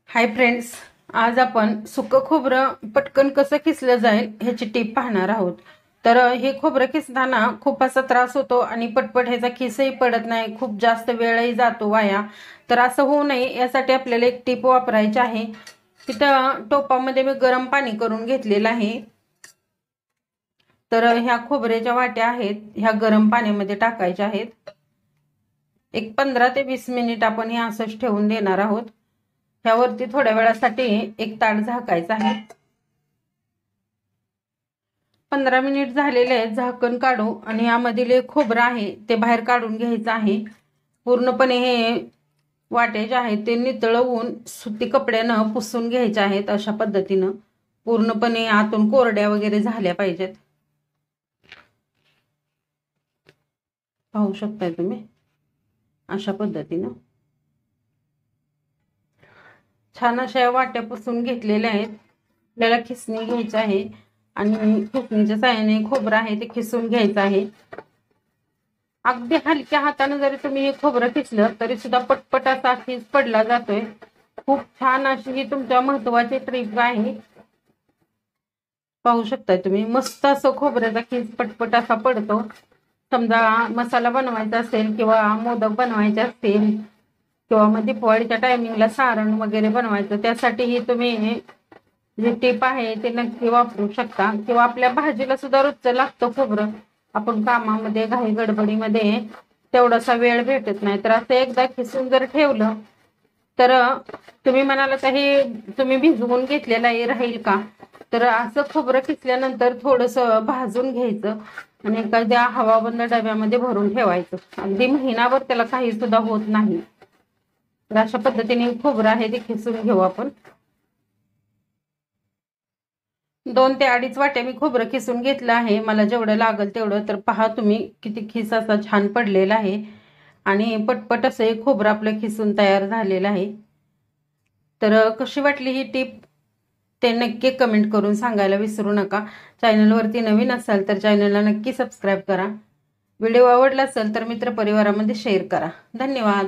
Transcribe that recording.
Hi friends, आज आपण सुकं खोबरं पटकन कसं किसलं जाईल ह्याची टीप पाहणार आहोत। तर हे खोबरं किसताना खूप असा त्रास होतो आणि पटपट ह्याचा खिसही पडत नाही, खूप जास्त वेळही जातो वाया। तर असं होऊ नये यासाठी आपल्याला एक टीप वापरायची आहे। तिथं टोपामध्ये मी गरम पाणी करून घेतलेलं आहे। तर ह्या खोबऱ्याच्या वाट्या आहेत, ह्या गरम पाण्यामध्ये टाकायच्या आहेत। एक 15 ते 20 मिनिट आपण हे असंच ठेवून देणार आहोत। ह्यावरती थोड्या वेळासाठी एक ताट झाकायचं आहे। 15 मिनिट झालेले आहेत, झाकण काढू आणि यामधील खोबरं आहे ते बाहेर काढून घ्यायचं आहे। पूर्णपणे हे वाटे जे आहेत ते नितळवून सुती कपड्यानं पुसून घ्यायचे आहेत। अशा पद्धतीनं पूर्णपणे आतून कोरड्या वगैरे झाल्या पाहिजेत। पाहू शकताय तुम्ही अशा पद्धतीनं छान अशा वाट्या पुसून घेतलेल्या आहेत। आपल्याला खिसणी घ्यायची आहे आणि खिसणीच्या साहाय्याने खोबरं आहे ते खिसून घ्यायचं आहे। अगदी हलक्या हाताने जरी तुम्ही हे खोबरं खिसलं तरी सुद्धा पटपट असा खिस पडला जातोय। खूप छान अशी ही तुमच्या महत्त्वाची ट्रिक आहे। पाहू शकताय तुम्ही मस्त असं खोबऱ्याचा खिस पटपट असा पडतो। समजा मसाला बनवायचा असेल किंवा मोदक बनवायचे असतील किंवा मग दिवाळीच्या टायमिंगला सारण वगैरे बनवायचं त्यासाठीही तुम्ही जी टीप आहे ते नक्की वापरू शकता। किंवा आपल्या भाजीला सुद्धा रोजचं लागतं खोबरं, आपण कामामध्ये घाई गडबडीमध्ये तेवढासा वेळ भेटत नाही, तर असं एकदा खिसून जर ठेवलं तर तुम्ही म्हणाल तर हे तुम्ही भिजवून घेतलेलं आहे राहील का, तर असं खोबरं खिसल्यानंतर थोडंसं भाजून घ्यायचं आणि एखाद्या हवाबंद डब्यामध्ये भरून ठेवायचं। अगदी महिनाभर त्याला काही सुद्धा होत नाही। तर अशा पद्धतीने खोबरं आहे ते खिसून घेऊ आपण। 2 ते 2.5 वाट्या मी खोबरं खिसून घेतलं आहे, मला जेवढं लागेल तेवढं। तर पहा तुम्ही किती खिस असा छान पडलेला आहे आणि पटपट असं हे खोबरं आपलं खिसून तयार झालेलं आहे। तर कशी वाटली ही टीप ते नक्की कमेंट करून सांगायला विसरू नका। चॅनलवरती नवीन असाल तर चॅनलला नक्की सबस्क्राईब करा। व्हिडिओ आवडला असेल तर मित्रपरिवारामध्ये शेअर करा। धन्यवाद।